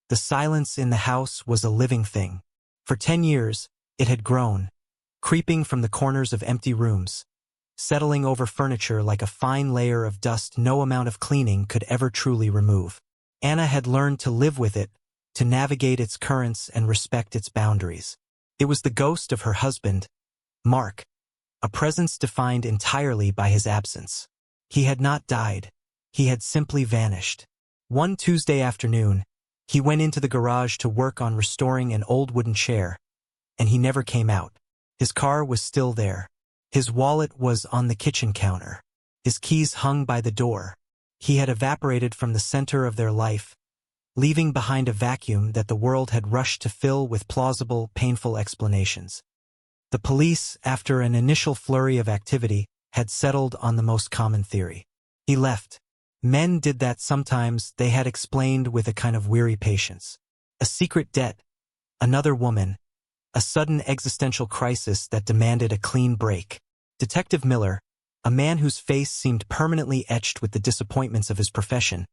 The silence in the house was a living thing. For 10 years, it had grown, creeping from the corners of empty rooms, settling over furniture like a fine layer of dust no amount of cleaning could ever truly remove. Anna had learned to live with it, to navigate its currents and respect its boundaries. It was the ghost of her husband, Mark, a presence defined entirely by his absence. He had not died. He had simply vanished. One Tuesday afternoon, he went into the garage to work on restoring an old wooden chair, and he never came out. His car was still there. His wallet was on the kitchen counter. His keys hung by the door. He had evaporated from the center of their life, leaving behind a vacuum that the world had rushed to fill with plausible, painful explanations. The police, after an initial flurry of activity, had settled on the most common theory. He left. Men did that sometimes, they had explained with a kind of weary patience. A secret debt, another woman, a sudden existential crisis that demanded a clean break. Detective Miller, a man whose face seemed permanently etched with the disappointments of his profession,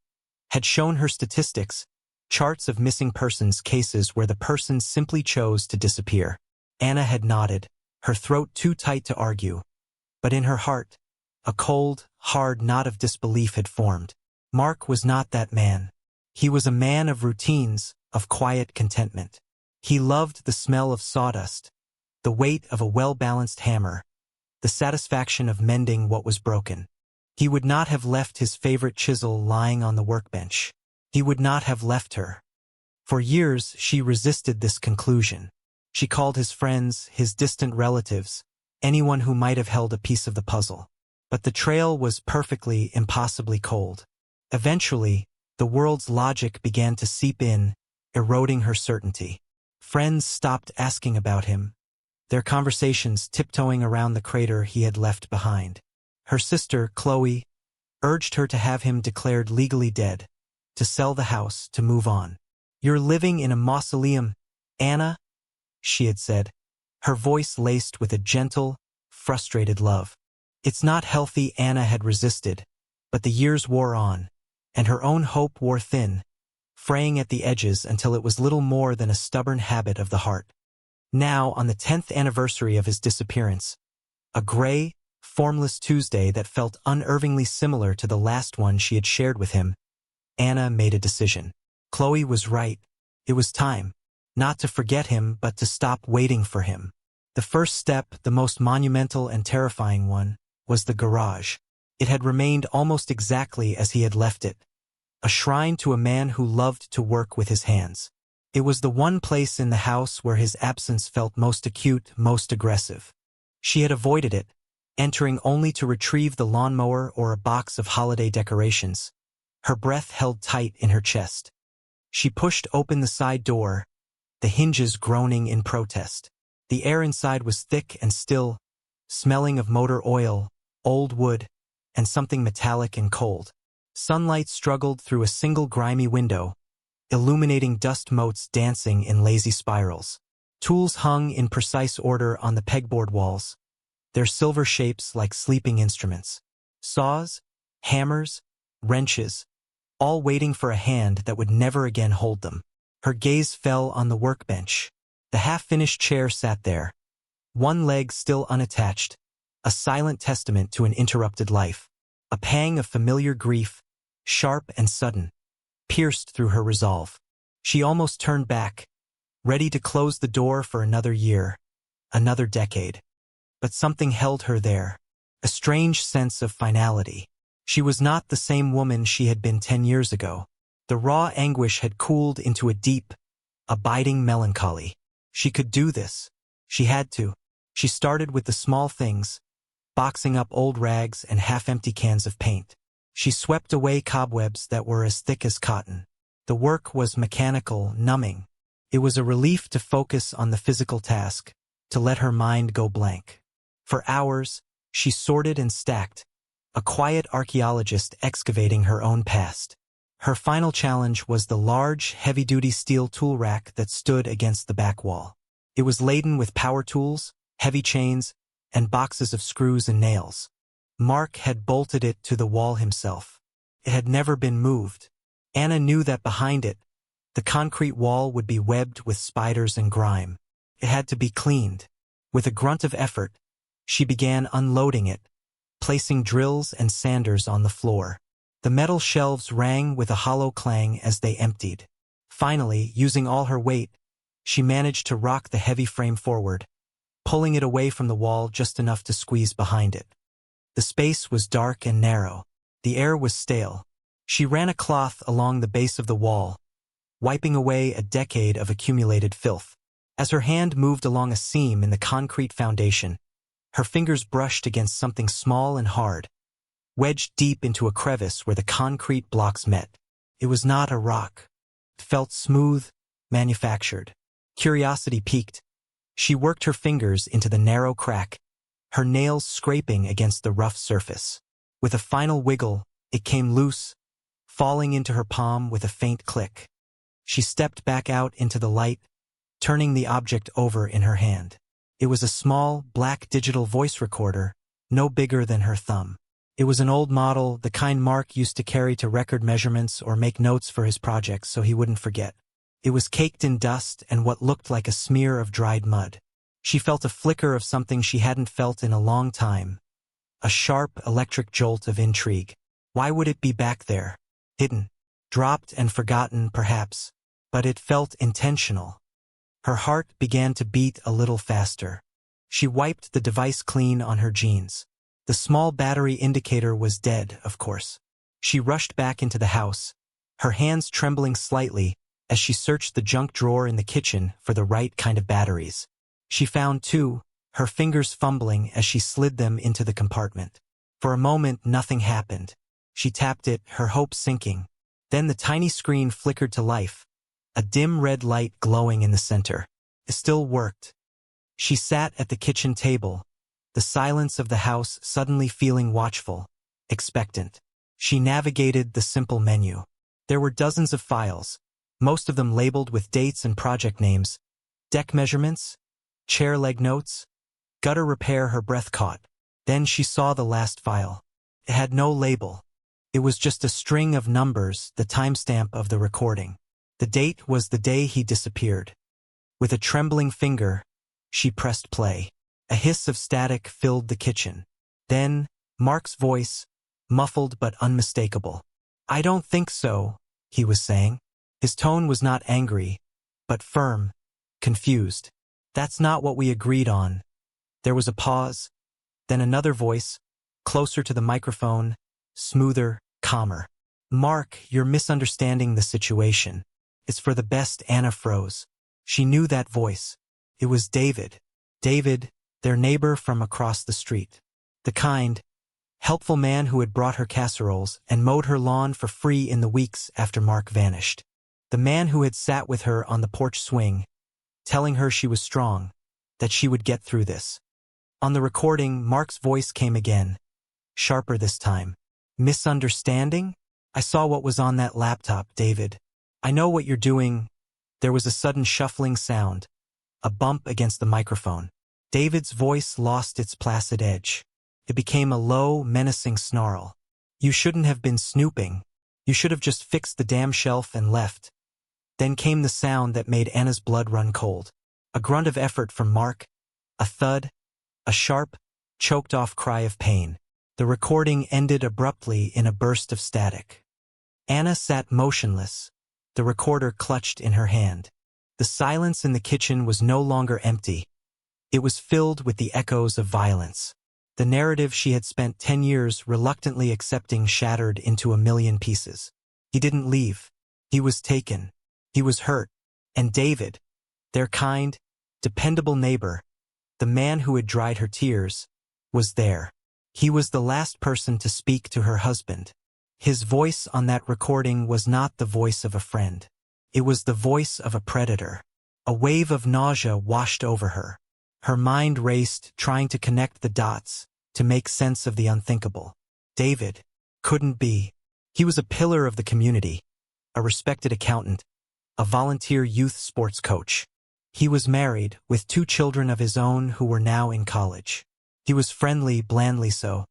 had shown her statistics, charts of missing persons cases where the person simply chose to disappear. Anna had nodded, her throat too tight to argue, but in her heart, a cold, hard knot of disbelief had formed. Mark was not that man. He was a man of routines, of quiet contentment. He loved the smell of sawdust, the weight of a well-balanced hammer, the satisfaction of mending what was broken. He would not have left his favorite chisel lying on the workbench. He would not have left her. For years, she resisted this conclusion. She called his friends, his distant relatives, anyone who might have held a piece of the puzzle. But the trail was perfectly, impossibly cold. Eventually, the world's logic began to seep in, eroding her certainty. Friends stopped asking about him, their conversations tiptoeing around the crater he had left behind. Her sister, Chloe, urged her to have him declared legally dead, to sell the house, to move on. "You're living in a mausoleum, Anna," she had said, her voice laced with a gentle, frustrated love. "It's not healthy." Anna had resisted, but the years wore on, and her own hope wore thin, fraying at the edges until it was little more than a stubborn habit of the heart. Now, on the 10th anniversary of his disappearance, a gray, formless Tuesday that felt unnervingly similar to the last one she had shared with him, Anna made a decision. Chloe was right. It was time, not to forget him, but to stop waiting for him. The first step, the most monumental and terrifying one, was the garage. It had remained almost exactly as he had left it, a shrine to a man who loved to work with his hands. It was the one place in the house where his absence felt most acute, most aggressive. She had avoided it, entering only to retrieve the lawnmower or a box of holiday decorations, her breath held tight in her chest. She pushed open the side door, the hinges groaning in protest. The air inside was thick and still, smelling of motor oil, old wood, and something metallic and cold. Sunlight struggled through a single grimy window, illuminating dust motes dancing in lazy spirals. Tools hung in precise order on the pegboard walls, their silver shapes like sleeping instruments. Saws, hammers, wrenches, all waiting for a hand that would never again hold them. Her gaze fell on the workbench. The half-finished chair sat there, one leg still unattached, a silent testament to an interrupted life. A pang of familiar grief, sharp and sudden, pierced through her resolve. She almost turned back, ready to close the door for another year, another decade. But something held her there, a strange sense of finality. She was not the same woman she had been 10 years ago. The raw anguish had cooled into a deep, abiding melancholy. She could do this. She had to. She started with the small things, boxing up old rags and half-empty cans of paint. She swept away cobwebs that were as thick as cotton. The work was mechanical, numbing. It was a relief to focus on the physical task, to let her mind go blank. For hours, she sorted and stacked, a quiet archaeologist excavating her own past. Her final challenge was the large, heavy-duty steel tool rack that stood against the back wall. It was laden with power tools, heavy chains, and boxes of screws and nails. Mark had bolted it to the wall himself. It had never been moved. Anna knew that behind it, The concrete wall would be webbed with spiders and grime. It had to be cleaned. With a grunt of effort, she began unloading it, placing drills and sanders on the floor. The metal shelves rang with a hollow clang as they emptied. Finally, using all her weight, she managed to rock the heavy frame forward, pulling it away from the wall just enough to squeeze behind it. The space was dark and narrow. The air was stale. She ran a cloth along the base of the wall, wiping away a decade of accumulated filth. As her hand moved along a seam in the concrete foundation, her fingers brushed against something small and hard, wedged deep into a crevice where the concrete blocks met. It was not a rock. It felt smooth, manufactured. Curiosity piqued. She worked her fingers into the narrow crack, her nails scraping against the rough surface. With a final wiggle, it came loose, falling into her palm with a faint click. She stepped back out into the light, turning the object over in her hand. It was a small, black digital voice recorder, no bigger than her thumb. It was an old model, the kind Mark used to carry to record measurements or make notes for his projects so he wouldn't forget. It was caked in dust and what looked like a smear of dried mud. She felt a flicker of something she hadn't felt in a long time. A sharp electric jolt of intrigue. Why would it be back there? Hidden. Dropped and forgotten, perhaps. But it felt intentional. Her heart began to beat a little faster. She wiped the device clean on her jeans. The small battery indicator was dead, of course. She rushed back into the house, her hands trembling slightly as she searched the junk drawer in the kitchen for the right kind of batteries. She found two, her fingers fumbling as she slid them into the compartment. For a moment, nothing happened. She tapped it, her hopes sinking. Then the tiny screen flickered to life, a dim red light glowing in the center. It still worked. She sat at the kitchen table, the silence of the house suddenly feeling watchful, expectant. She navigated the simple menu. There were dozens of files, most of them labeled with dates and project names, deck measurements, chair leg notes, gutter repair. Her breath caught. Then she saw the last file. It had no label. It was just a string of numbers, the timestamp of the recording. The date was the day he disappeared. With a trembling finger, she pressed play. A hiss of static filled the kitchen. Then, Mark's voice, muffled but unmistakable. "I don't think so," he was saying. His tone was not angry, but firm, confused. "That's not what we agreed on." There was a pause, then another voice, closer to the microphone, smoother, calmer. "Mark, you're misunderstanding the situation. It's for the best." Anna froze. She knew that voice. It was David. David, their neighbor from across the street. The kind, helpful man who had brought her casseroles and mowed her lawn for free in the weeks after Mark vanished. The man who had sat with her on the porch swing, telling her she was strong, that she would get through this. On the recording, Mark's voice came again, sharper this time. "Misunderstanding? I saw what was on that laptop, David. I know what you're doing." There was a sudden shuffling sound, a bump against the microphone. David's voice lost its placid edge. It became a low, menacing snarl. "You shouldn't have been snooping. You should have just fixed the damn shelf and left." Then came the sound that made Anna's blood run cold. A grunt of effort from Mark, a thud, a sharp, choked-off cry of pain. The recording ended abruptly in a burst of static. Anna sat motionless, the recorder clutched in her hand. The silence in the kitchen was no longer empty. It was filled with the echoes of violence. The narrative she had spent 10 years reluctantly accepting shattered into a million pieces. He didn't leave. He was taken. He was hurt. And David, their kind, dependable neighbor, the man who had dried her tears, was there. He was the last person to speak to her husband. His voice on that recording was not the voice of a friend. It was the voice of a predator. A wave of nausea washed over her. Her mind raced, trying to connect the dots, to make sense of the unthinkable. David couldn't be. He was a pillar of the community, a respected accountant, a volunteer youth sports coach. He was married, with 2 children of his own who were now in college. He was friendly, blandly so.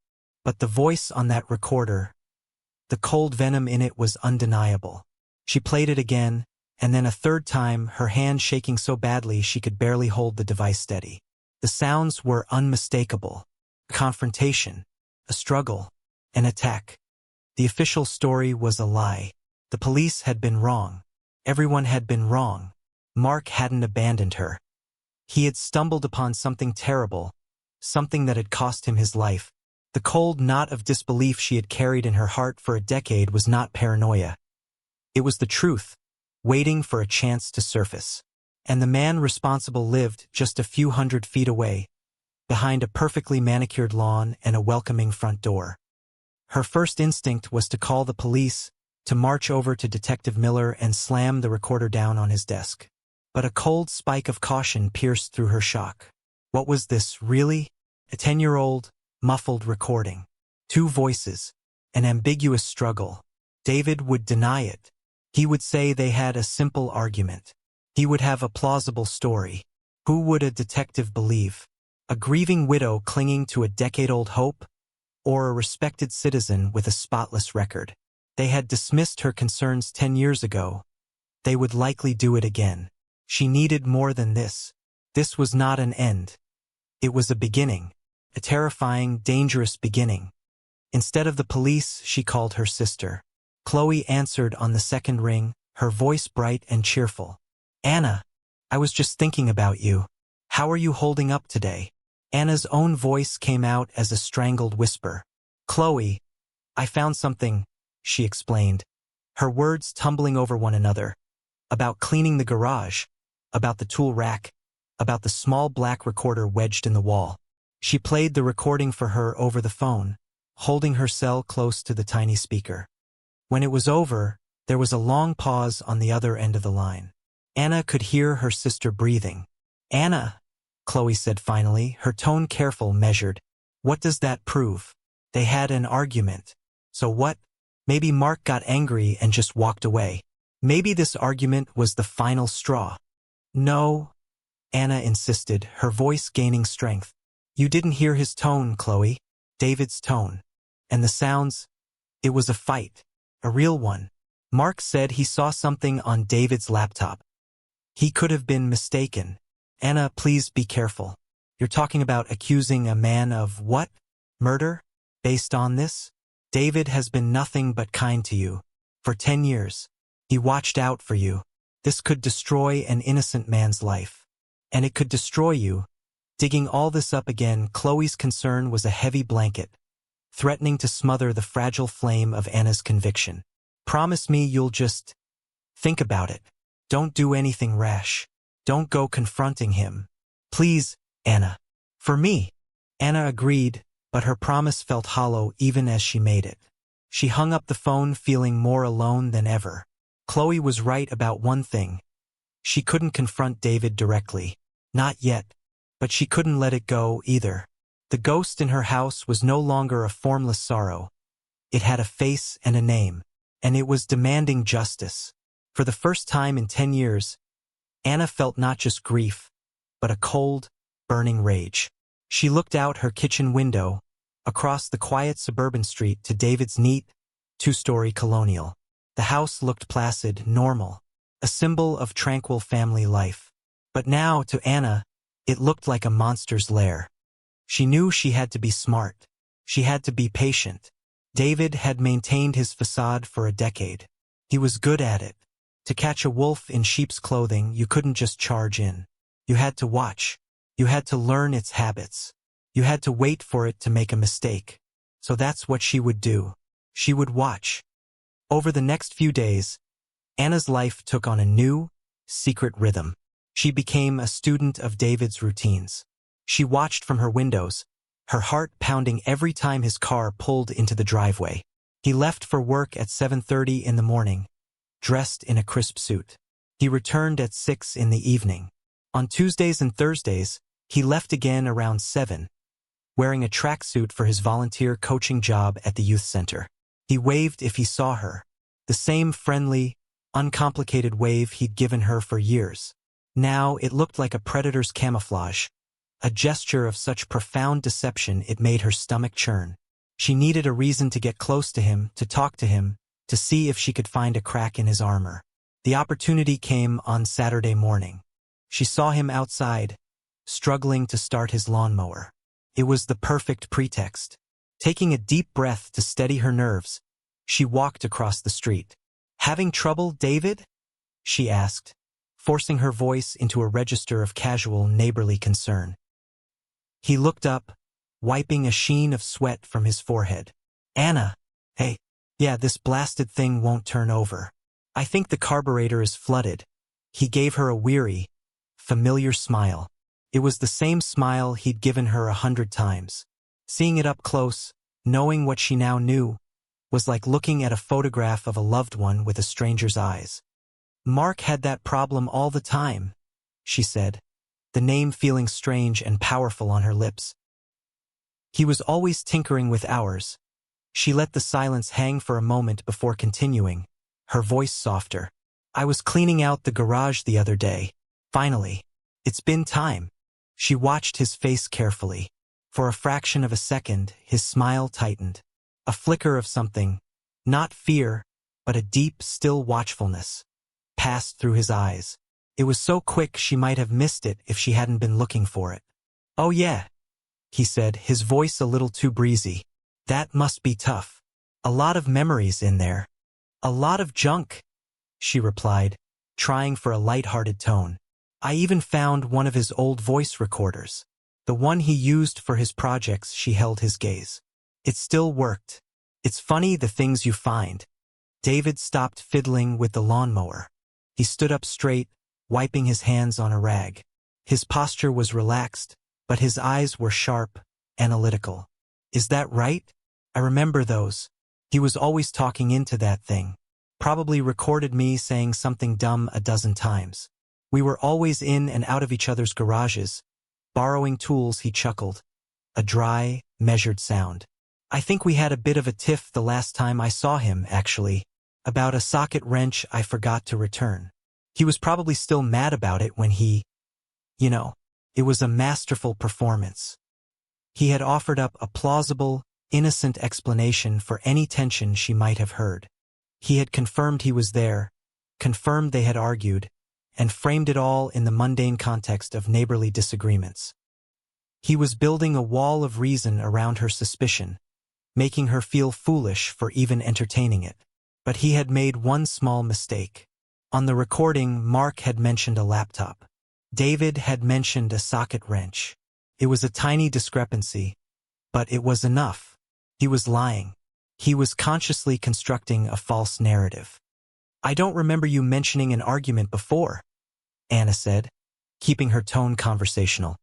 But the voice on that recorder, the cold venom in it was undeniable. She played it again, and then a third time, her hand shaking so badly she could barely hold the device steady. The sounds were unmistakable. A confrontation, a struggle, an attack. The official story was a lie. The police had been wrong. Everyone had been wrong. Mark hadn't abandoned her. He had stumbled upon something terrible, something that had cost him his life. The cold knot of disbelief she had carried in her heart for a decade was not paranoia. It was the truth, waiting for a chance to surface. And the man responsible lived just a few hundred feet away, behind a perfectly manicured lawn and a welcoming front door. Her first instinct was to call the police, to march over to Detective Miller and slam the recorder down on his desk. But a cold spike of caution pierced through her shock. What was this, really? A 10-year-old, muffled recording. Two voices. An ambiguous struggle. David would deny it. He would say they had a simple argument. He would have a plausible story. Who would a detective believe? A grieving widow clinging to a decade-old hope? Or a respected citizen with a spotless record? They had dismissed her concerns 10 years ago. They would likely do it again. She needed more than this. This was not an end. It was a beginning. A terrifying, dangerous beginning. Instead of the police, she called her sister. Chloe answered on the second ring, her voice bright and cheerful. "Anna, I was just thinking about you. How are you holding up today?" Anna's own voice came out as a strangled whisper. "Chloe, I found something," she explained, her words tumbling over one another. About cleaning the garage, about the tool rack, about the small black recorder wedged in the wall. She played the recording for her over the phone, holding her cell close to the tiny speaker. When it was over, there was a long pause on the other end of the line. Anna could hear her sister breathing. "Anna," Chloe said finally, her tone careful, measured. "What does that prove?" They had an argument. So what? Maybe Mark got angry and just walked away. Maybe this argument was the final straw. "No," Anna insisted, her voice gaining strength. "You didn't hear his tone, Chloe. David's tone. And the sounds, it was a fight. A real one. Mark said he saw something on David's laptop. He could have been mistaken. Anna, please be careful. You're talking about accusing a man of what? Murder? Based on this? David has been nothing but kind to you. For 10 years. He watched out for you. This could destroy an innocent man's life. And it could destroy you." Digging all this up again, Chloe's concern was a heavy blanket, threatening to smother the fragile flame of Anna's conviction. "Promise me you'll just think about it. Don't do anything rash. Don't go confronting him. Please, Anna." "For me." Anna agreed, but her promise felt hollow even as she made it. She hung up the phone feeling more alone than ever. Chloe was right about one thing. She couldn't confront David directly. Not yet. But she couldn't let it go either. The ghost in her house was no longer a formless sorrow. It had a face and a name, and it was demanding justice. For the first time in 10 years, Anna felt not just grief, but a cold, burning rage. She looked out her kitchen window, across the quiet suburban street to David's neat, two-story colonial. The house looked placid, normal, a symbol of tranquil family life. But now, to Anna, it looked like a monster's lair. She knew she had to be smart. She had to be patient. David had maintained his facade for a decade. He was good at it. To catch a wolf in sheep's clothing, you couldn't just charge in. You had to watch. You had to learn its habits. You had to wait for it to make a mistake. So that's what she would do. She would watch. Over the next few days, Anna's life took on a new, secret rhythm. She became a student of David's routines. She watched from her windows, her heart pounding every time his car pulled into the driveway. He left for work at 7:30 in the morning, dressed in a crisp suit. He returned at 6 in the evening. On Tuesdays and Thursdays, he left again around 7, wearing a tracksuit for his volunteer coaching job at the youth center. He waved if he saw her, the same friendly, uncomplicated wave he'd given her for years. Now it looked like a predator's camouflage, a gesture of such profound deception it made her stomach churn. She needed a reason to get close to him, to talk to him, to see if she could find a crack in his armor. The opportunity came on Saturday morning. She saw him outside, struggling to start his lawnmower. It was the perfect pretext. Taking a deep breath to steady her nerves, she walked across the street. "Having trouble, David?" she asked, forcing her voice into a register of casual, neighborly concern. He looked up, wiping a sheen of sweat from his forehead. "Anna, hey, yeah, this blasted thing won't turn over. I think the carburetor is flooded." He gave her a weary, familiar smile. It was the same smile he'd given her 100 times. Seeing it up close, knowing what she now knew, was like looking at a photograph of a loved one with a stranger's eyes. "Mark had that problem all the time," she said, the name feeling strange and powerful on her lips. "He was always tinkering with ours." She let the silence hang for a moment before continuing, her voice softer. "I was cleaning out the garage the other day. Finally. It's been time." She watched his face carefully. For a fraction of a second, his smile tightened. A flicker of something, not fear, but a deep, still watchfulness, passed through his eyes. It was so quick she might have missed it if she hadn't been looking for it. "Oh yeah," he said, his voice a little too breezy. "That must be tough. A lot of memories in there." "A lot of junk," she replied, trying for a light-hearted tone. "I even found one of his old voice recorders. The one he used for his projects." She held his gaze. "It still worked. It's funny the things you find." David stopped fiddling with the lawnmower. He stood up straight, wiping his hands on a rag. His posture was relaxed, but his eyes were sharp, analytical. "Is that right? I remember those. He was always talking into that thing. Probably recorded me saying something dumb a dozen times. We were always in and out of each other's garages, borrowing tools." He chuckled, a dry, measured sound. "I think we had a bit of a tiff the last time I saw him, actually, about a socket wrench I forgot to return. He was probably still mad about it when he, it was a masterful performance." He had offered up a plausible, innocent explanation for any tension she might have heard. He had confirmed he was there, confirmed they had argued, and framed it all in the mundane context of neighborly disagreements. He was building a wall of reason around her suspicion, making her feel foolish for even entertaining it. But he had made one small mistake. On the recording, Mark had mentioned a laptop. David had mentioned a socket wrench. It was a tiny discrepancy, but it was enough. He was lying. He was consciously constructing a false narrative. "I don't remember you mentioning an argument before," Anna said, keeping her tone conversational.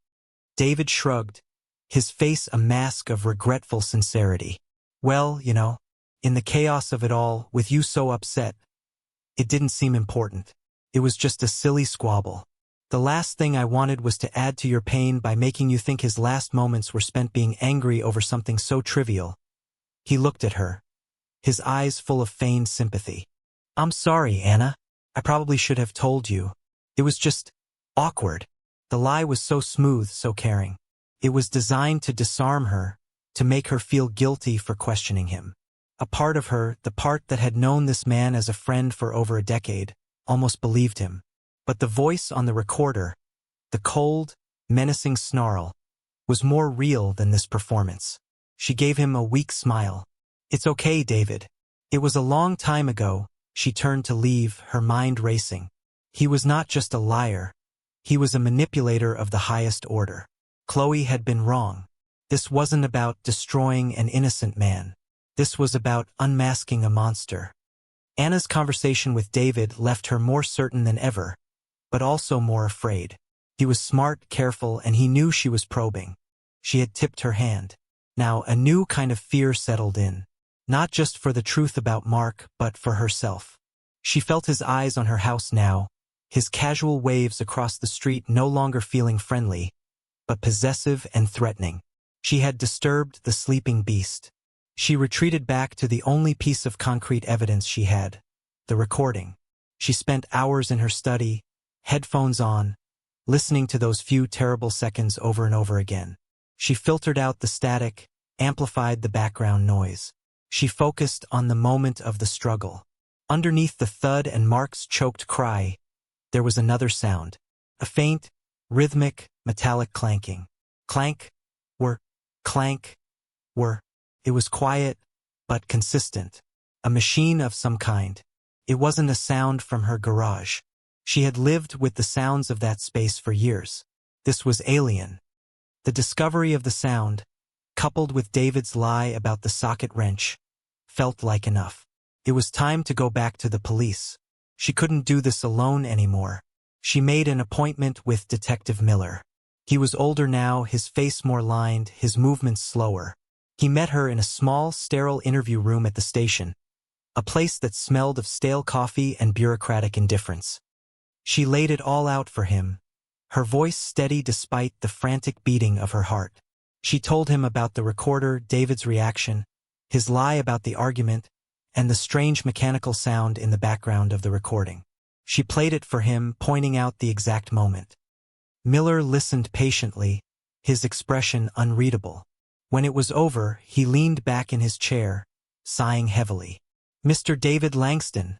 David shrugged, his face a mask of regretful sincerity. "Well, in the chaos of it all, with you so upset, it didn't seem important. It was just a silly squabble. The last thing I wanted was to add to your pain by making you think his last moments were spent being angry over something so trivial." He looked at her, his eyes full of feigned sympathy. "I'm sorry, Anna. I probably should have told you. It was just awkward." The lie was so smooth, so caring. It was designed to disarm her, to make her feel guilty for questioning him. A part of her, the part that had known this man as a friend for over a decade, almost believed him. But the voice on the recorder, the cold, menacing snarl, was more real than this performance. She gave him a weak smile. "It's okay, David. It was a long time ago." She turned to leave, her mind racing. He was not just a liar. He was a manipulator of the highest order. Chloe had been wrong. This wasn't about destroying an innocent man. This was about unmasking a monster. Anna's conversation with David left her more certain than ever, but also more afraid. He was smart, careful, and he knew she was probing. She had tipped her hand. Now a new kind of fear settled in, not just for the truth about Mark, but for herself. She felt his eyes on her house now, his casual waves across the street no longer feeling friendly, but possessive and threatening. She had disturbed the sleeping beast. She retreated back to the only piece of concrete evidence she had, the recording. She spent hours in her study, headphones on, listening to those few terrible seconds over and over again. She filtered out the static, amplified the background noise. She focused on the moment of the struggle, Underneath the thud and Mark's choked cry, there was another sound. A faint, rhythmic, metallic clanking. Clank, whir, clank, whir. It was quiet, but consistent. A machine of some kind. It wasn't a sound from her garage. She had lived with the sounds of that space for years. This was alien. The discovery of the sound, coupled with David's lie about the socket wrench, felt like enough. It was time to go back to the police. She couldn't do this alone anymore. She made an appointment with Detective Miller. He was older now, his face more lined, his movements slower. He met her in a small, sterile interview room at the station, a place that smelled of stale coffee and bureaucratic indifference. She laid it all out for him, her voice steady despite the frantic beating of her heart. She told him about the recorder, David's reaction, his lie about the argument, and the strange mechanical sound in the background of the recording. She played it for him, pointing out the exact moment. Miller listened patiently, his expression unreadable. When it was over, he leaned back in his chair, sighing heavily. "Mr. David Langston,"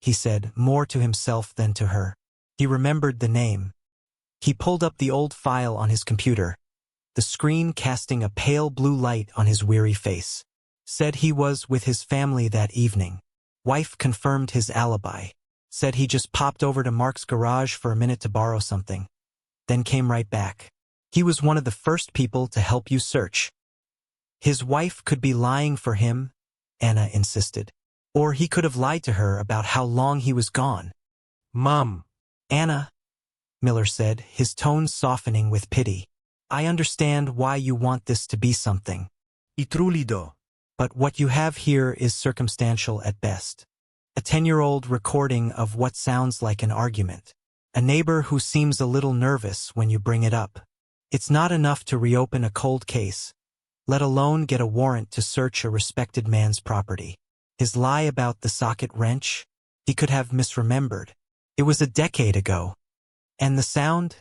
he said, more to himself than to her. He remembered the name. He pulled up the old file on his computer, the screen casting a pale blue light on his weary face. Said he was with his family that evening. Wife confirmed his alibi. Said he just popped over to Mark's garage for a minute to borrow something, then came right back. He was one of the first people to help you search. His wife could be lying for him, Anna insisted. Or he could have lied to her about how long he was gone. Mom. Anna, Miller said, his tone softening with pity. I understand why you want this to be something. I truly do. But what you have here is circumstantial at best. A 10-year-old recording of what sounds like an argument. A neighbor who seems a little nervous when you bring it up. It's not enough to reopen a cold case, let alone get a warrant to search a respected man's property. His lie about the socket wrench, he could have misremembered. It was a decade ago. And the sound?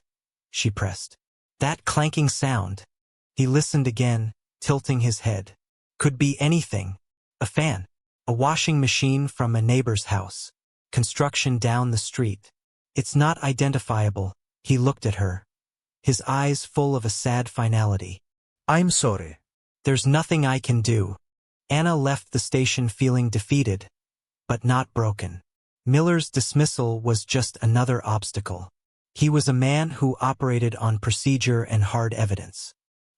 She pressed. That clanking sound. He listened again, tilting his head. Could be anything. A fan. A washing machine from a neighbor's house. Construction down the street. It's not identifiable. He looked at her, his eyes full of a sad finality. I'm sorry. There's nothing I can do. Anna left the station feeling defeated, but not broken. Miller's dismissal was just another obstacle. He was a man who operated on procedure and hard evidence.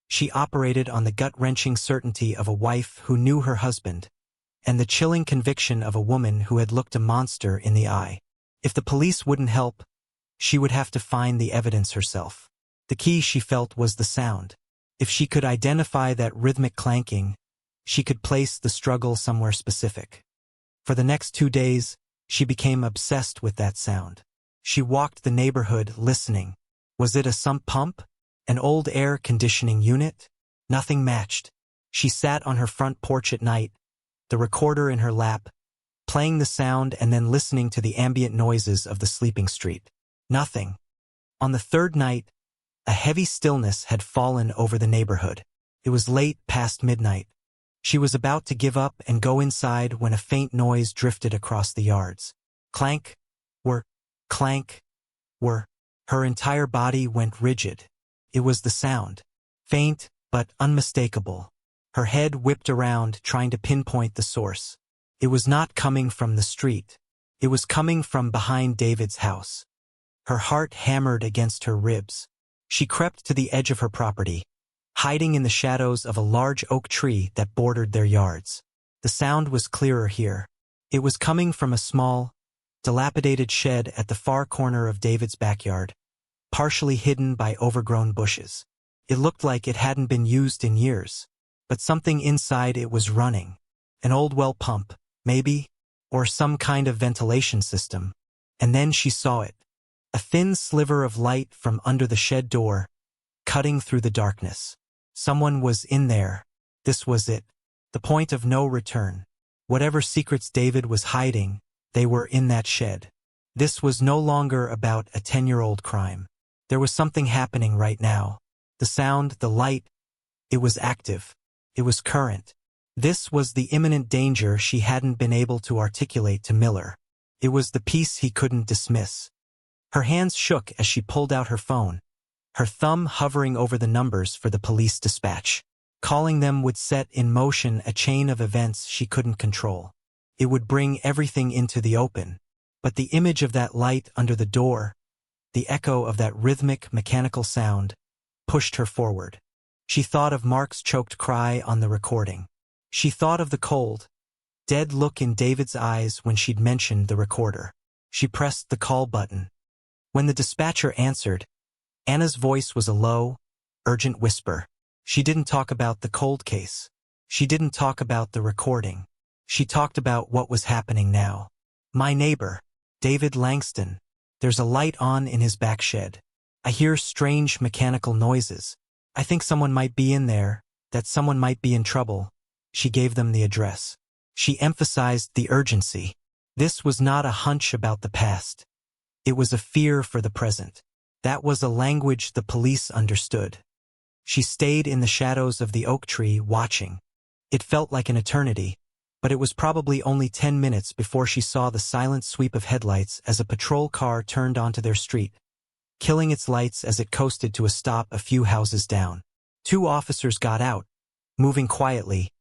She operated on the gut-wrenching certainty of a wife who knew her husband, and the chilling conviction of a woman who had looked a monster in the eye. If the police wouldn't help, she would have to find the evidence herself. The key, she felt, was the sound. If she could identify that rhythmic clanking, she could place the struggle somewhere specific. For the next 2 days, she became obsessed with that sound. She walked the neighborhood listening. Was it a sump pump? An old air conditioning unit? Nothing matched. She sat on her front porch at night, the recorder in her lap, playing the sound and then listening to the ambient noises of the sleeping street. Nothing. On the third night, a heavy stillness had fallen over the neighborhood. It was late past midnight. She was about to give up and go inside when a faint noise drifted across the yards. Clank, whir, clank, whir. Her entire body went rigid. It was the sound. Faint, but unmistakable. Her head whipped around, trying to pinpoint the source. It was not coming from the street. It was coming from behind David's house. Her heart hammered against her ribs. She crept to the edge of her property, hiding in the shadows of a large oak tree that bordered their yards. The sound was clearer here. It was coming from a small, dilapidated shed at the far corner of David's backyard, partially hidden by overgrown bushes. It looked like it hadn't been used in years, but something inside it was running. An old well pump, maybe, or some kind of ventilation system. And then she saw it. A thin sliver of light from under the shed door, cutting through the darkness. Someone was in there. This was it. The point of no return. Whatever secrets David was hiding, they were in that shed. This was no longer about a 10-year-old crime. There was something happening right now. The sound, the light, it was active. It was current. This was the imminent danger she hadn't been able to articulate to Miller. It was the piece he couldn't dismiss. Her hands shook as she pulled out her phone, her thumb hovering over the numbers for the police dispatch. Calling them would set in motion a chain of events she couldn't control. It would bring everything into the open. But the image of that light under the door, the echo of that rhythmic, mechanical sound, pushed her forward. She thought of Mark's choked cry on the recording. She thought of the cold, dead look in David's eyes when she'd mentioned the recorder. She pressed the call button. When the dispatcher answered, Anna's voice was a low, urgent whisper. She didn't talk about the cold case. She didn't talk about the recording. She talked about what was happening now. My neighbor, David Langston. There's a light on in his back shed. I hear strange mechanical noises. I think someone might be in there, that someone might be in trouble. She gave them the address. She emphasized the urgency. This was not a hunch about the past. It was a fear for the present. That was a language the police understood. She stayed in the shadows of the oak tree watching. It felt like an eternity, but it was probably only 10 minutes before she saw the silent sweep of headlights as a patrol car turned onto their street, killing its lights as it coasted to a stop a few houses down. 2 officers got out, moving quietly,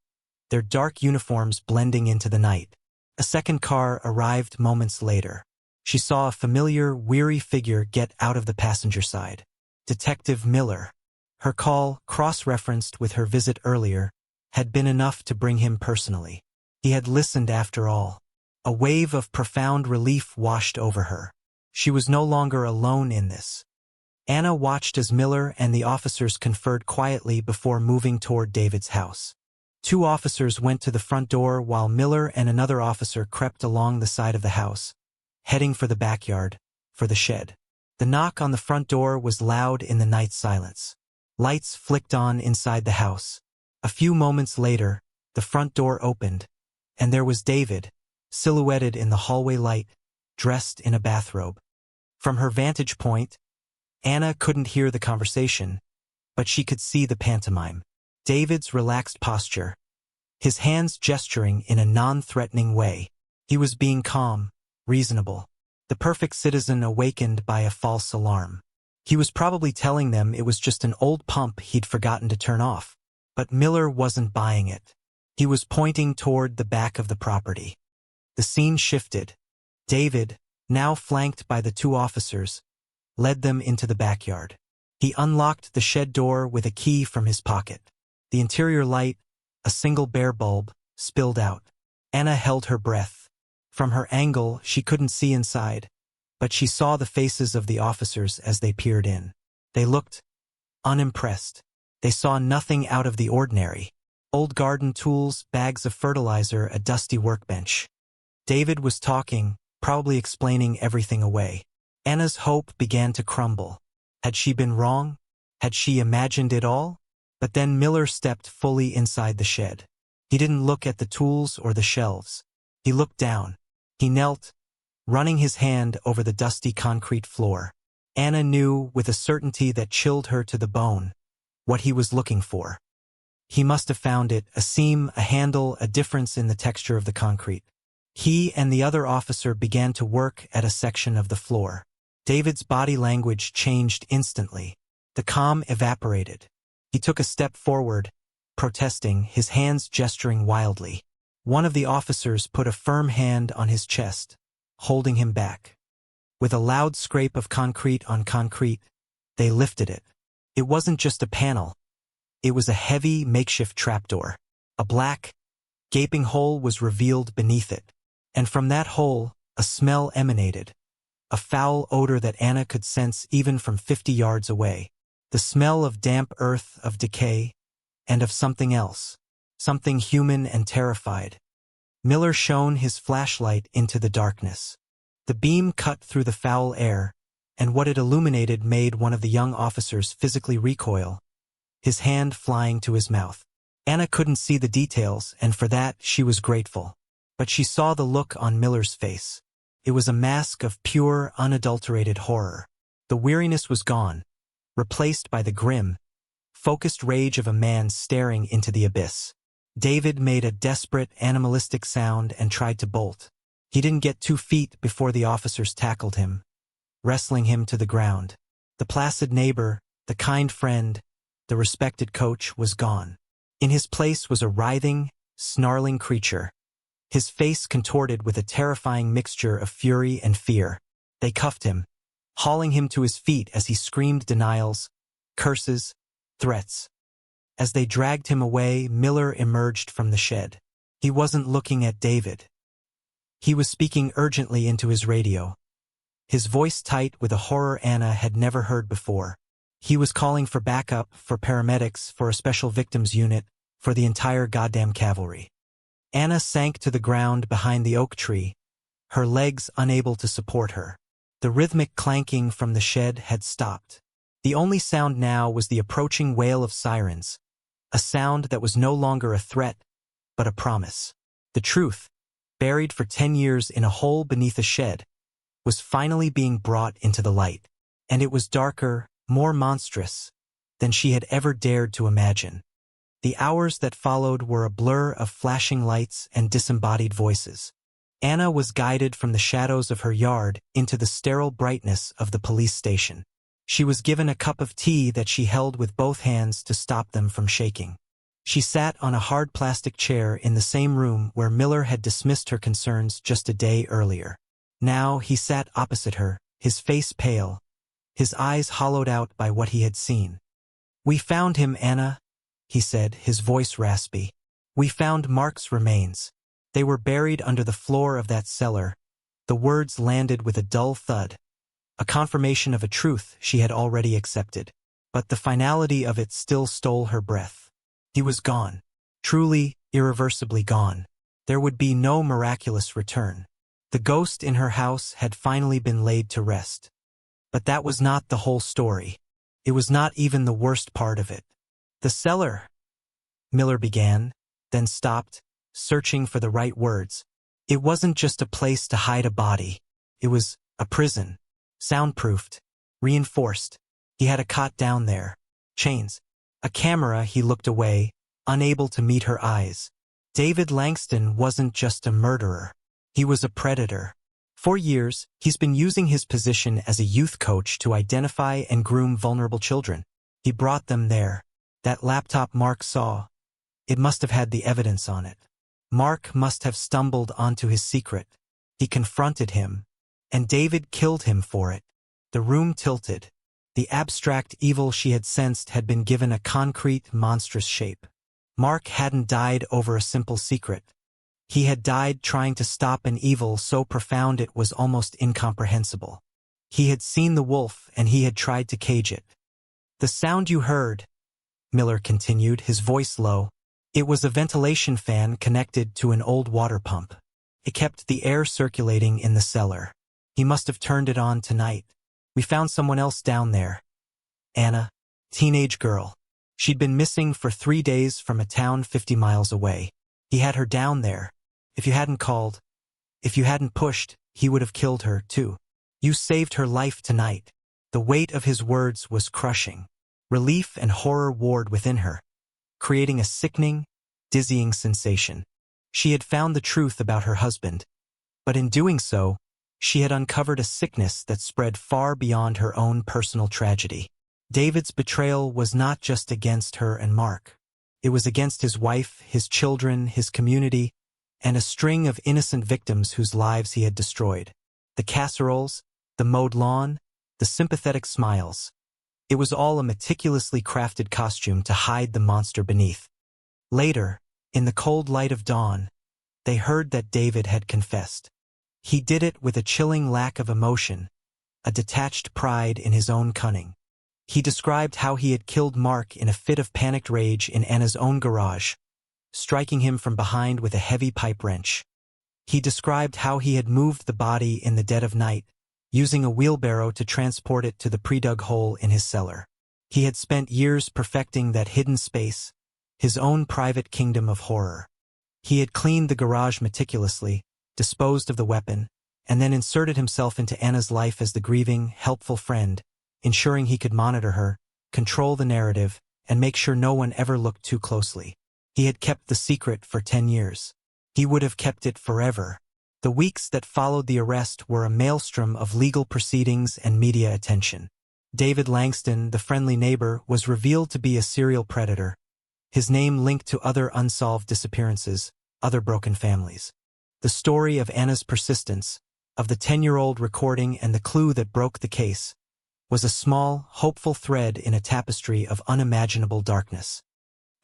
their dark uniforms blending into the night. A second car arrived moments later. She saw a familiar, weary figure get out of the passenger side. Detective Miller. Her call, cross-referenced with her visit earlier, had been enough to bring him personally. He had listened after all. A wave of profound relief washed over her. She was no longer alone in this. Anna watched as Miller and the officers conferred quietly before moving toward David's house. 2 officers went to the front door while Miller and another officer crept along the side of the house, heading for the backyard, for the shed. The knock on the front door was loud in the night silence. Lights flicked on inside the house. A few moments later, the front door opened, and there was David, silhouetted in the hallway light, dressed in a bathrobe. From her vantage point, Anna couldn't hear the conversation, but she could see the pantomime. David's relaxed posture, his hands gesturing in a non-threatening way. He was being calm, reasonable, the perfect citizen awakened by a false alarm. He was probably telling them it was just an old pump he'd forgotten to turn off. But Miller wasn't buying it. He was pointing toward the back of the property. The scene shifted. David, now flanked by the 2 officers, led them into the backyard. He unlocked the shed door with a key from his pocket. The interior light, a single bare bulb, spilled out. Anna held her breath. From her angle, she couldn't see inside, but she saw the faces of the officers as they peered in. They looked unimpressed. They saw nothing out of the ordinary. Old garden tools, bags of fertilizer, a dusty workbench. David was talking, probably explaining everything away. Anna's hope began to crumble. Had she been wrong? Had she imagined it all? But then Miller stepped fully inside the shed. He didn't look at the tools or the shelves. He looked down. He knelt, running his hand over the dusty concrete floor. Anna knew, with a certainty that chilled her to the bone, what he was looking for. He must have found it, a seam, a handle, a difference in the texture of the concrete. He and the other officer began to work at a section of the floor. David's body language changed instantly. The calm evaporated. He took a step forward, protesting, his hands gesturing wildly. One of the officers put a firm hand on his chest, holding him back. With a loud scrape of concrete on concrete, they lifted it. It wasn't just a panel. It was a heavy, makeshift trapdoor. A black, gaping hole was revealed beneath it. And from that hole, a smell emanated. A foul odor that Anna could sense even from 50 yards away. The smell of damp earth, of decay, and of something else. Something human and terrified. Miller shone his flashlight into the darkness. The beam cut through the foul air, and what it illuminated made one of the young officers physically recoil, his hand flying to his mouth. Anna couldn't see the details, and for that she was grateful. But she saw the look on Miller's face. It was a mask of pure, unadulterated horror. The weariness was gone, replaced by the grim, focused rage of a man staring into the abyss. David made a desperate, animalistic sound and tried to bolt. He didn't get 2 feet before the officers tackled him, wrestling him to the ground. The placid neighbor, the kind friend, the respected coach was gone. In his place was a writhing, snarling creature, his face contorted with a terrifying mixture of fury and fear. They cuffed him, hauling him to his feet as he screamed denials, curses, threats. As they dragged him away, Miller emerged from the shed. He wasn't looking at David. He was speaking urgently into his radio, his voice tight with a horror Anna had never heard before. He was calling for backup, for paramedics, for a special victims unit, for the entire goddamn cavalry. Anna sank to the ground behind the oak tree, her legs unable to support her. The rhythmic clanking from the shed had stopped. The only sound now was the approaching wail of sirens, a sound that was no longer a threat, but a promise. The truth, buried for 10 years in a hole beneath a shed, was finally being brought into the light. And it was darker, more monstrous, than she had ever dared to imagine. The hours that followed were a blur of flashing lights and disembodied voices. Anna was guided from the shadows of her yard into the sterile brightness of the police station. She was given a cup of tea that she held with both hands to stop them from shaking. She sat on a hard plastic chair in the same room where Miller had dismissed her concerns just a day earlier. Now he sat opposite her, his face pale, his eyes hollowed out by what he had seen. "We found him, Anna," he said, his voice raspy. "We found Mark's remains. They were buried under the floor of that cellar." The words landed with a dull thud, a confirmation of a truth she had already accepted. But the finality of it still stole her breath. He was gone. Truly, irreversibly gone. There would be no miraculous return. The ghost in her house had finally been laid to rest. But that was not the whole story. It was not even the worst part of it. "The cellar," Miller began, then stopped, searching for the right words. It wasn't just a place to hide a body. It was a prison. Soundproofed. Reinforced. He had a cot down there. Chains. A camera. He looked away, unable to meet her eyes. David Langston wasn't just a murderer. He was a predator. For years, he's been using his position as a youth coach to identify and groom vulnerable children. He brought them there. That laptop Mark saw, it must have had the evidence on it. Mark must have stumbled onto his secret. He confronted him, and David killed him for it. The room tilted. The abstract evil she had sensed had been given a concrete, monstrous shape. Mark hadn't died over a simple secret. He had died trying to stop an evil so profound it was almost incomprehensible. He had seen the wolf and he had tried to cage it. "The sound you heard," Miller continued, his voice low. "It was a ventilation fan connected to an old water pump. It kept the air circulating in the cellar. He must have turned it on tonight. We found someone else down there. Anna, teenage girl. She'd been missing for 3 days from a town 50 miles away. He had her down there. If you hadn't called, if you hadn't pushed, he would have killed her, too. You saved her life tonight." The weight of his words was crushing. Relief and horror warred within her, creating a sickening, dizzying sensation. She had found the truth about her husband, but in doing so, she had uncovered a sickness that spread far beyond her own personal tragedy. David's betrayal was not just against her and Mark. It was against his wife, his children, his community, and a string of innocent victims whose lives he had destroyed. The casseroles, the mowed lawn, the sympathetic smiles. It was all a meticulously crafted costume to hide the monster beneath. Later, in the cold light of dawn, they heard that David had confessed. He did it with a chilling lack of emotion, a detached pride in his own cunning. He described how he had killed Mark in a fit of panicked rage in Anna's own garage, striking him from behind with a heavy pipe wrench. He described how he had moved the body in the dead of night, using a wheelbarrow to transport it to the pre-dug hole in his cellar. He had spent years perfecting that hidden space, his own private kingdom of horror. He had cleaned the garage meticulously, disposed of the weapon, and then inserted himself into Anna's life as the grieving, helpful friend, ensuring he could monitor her, control the narrative, and make sure no one ever looked too closely. He had kept the secret for 10 years. He would have kept it forever. The weeks that followed the arrest were a maelstrom of legal proceedings and media attention. David Langston, the friendly neighbor, was revealed to be a serial predator, his name linked to other unsolved disappearances, other broken families. The story of Anna's persistence, of the 10-year-old recording and the clue that broke the case, was a small, hopeful thread in a tapestry of unimaginable darkness.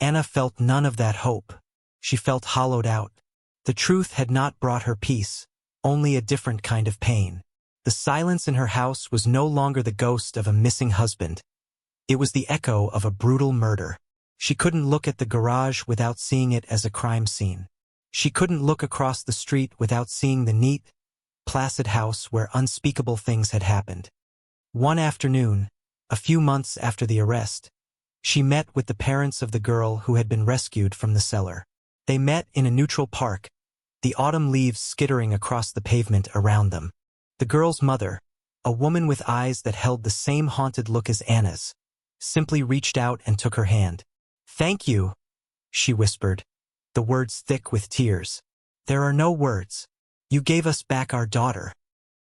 Anna felt none of that hope. She felt hollowed out. The truth had not brought her peace, only a different kind of pain. The silence in her house was no longer the ghost of a missing husband. It was the echo of a brutal murder. She couldn't look at the garage without seeing it as a crime scene. She couldn't look across the street without seeing the neat, placid house where unspeakable things had happened. One afternoon, a few months after the arrest, she met with the parents of the girl who had been rescued from the cellar. They met in a neutral park, the autumn leaves skittering across the pavement around them. The girl's mother, a woman with eyes that held the same haunted look as Anna's, simply reached out and took her hand. "Thank you," she whispered, the words thick with tears. "There are no words. You gave us back our daughter."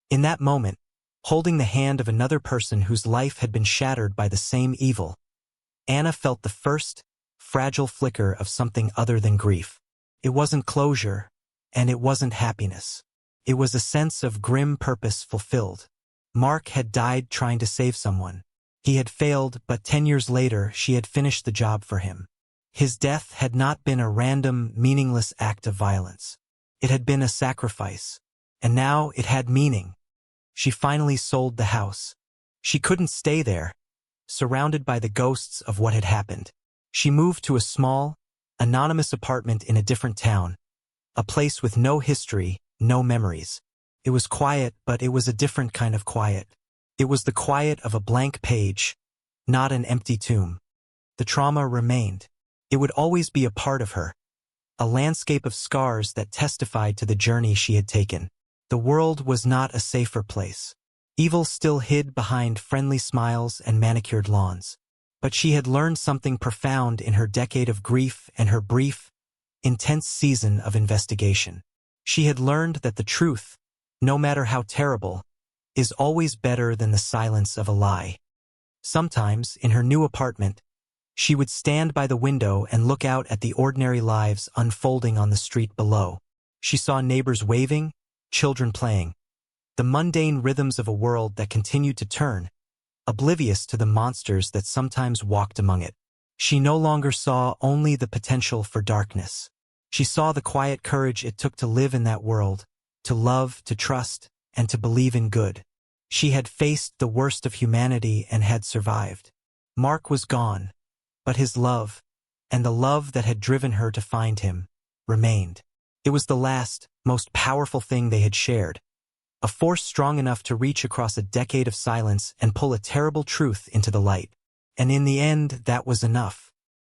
In that moment, holding the hand of another person whose life had been shattered by the same evil, Anna felt the first, fragile flicker of something other than grief. It wasn't closure, and it wasn't happiness. It was a sense of grim purpose fulfilled. Mark had died trying to save someone. He had failed, but 10 years later she had finished the job for him. His death had not been a random, meaningless act of violence. It had been a sacrifice, and now it had meaning. She finally sold the house. She couldn't stay there, surrounded by the ghosts of what had happened. She moved to a small, anonymous apartment in a different town, a place with no history, no memories. It was quiet, but it was a different kind of quiet. It was the quiet of a blank page, not an empty tomb. The trauma remained. It would always be a part of her, a landscape of scars that testified to the journey she had taken. The world was not a safer place. Evil still hid behind friendly smiles and manicured lawns. But she had learned something profound in her decade of grief and her brief, intense season of investigation. She had learned that the truth, no matter how terrible, is always better than the silence of a lie. Sometimes, in her new apartment, she would stand by the window and look out at the ordinary lives unfolding on the street below. She saw neighbors waving, children playing, the mundane rhythms of a world that continued to turn, oblivious to the monsters that sometimes walked among it. She no longer saw only the potential for darkness. She saw the quiet courage it took to live in that world, to love, to trust, and to believe in good. She had faced the worst of humanity and had survived. Mark was gone, but his love, and the love that had driven her to find him, remained. It was the last, most powerful thing they had shared, a force strong enough to reach across a decade of silence and pull a terrible truth into the light. And in the end, that was enough.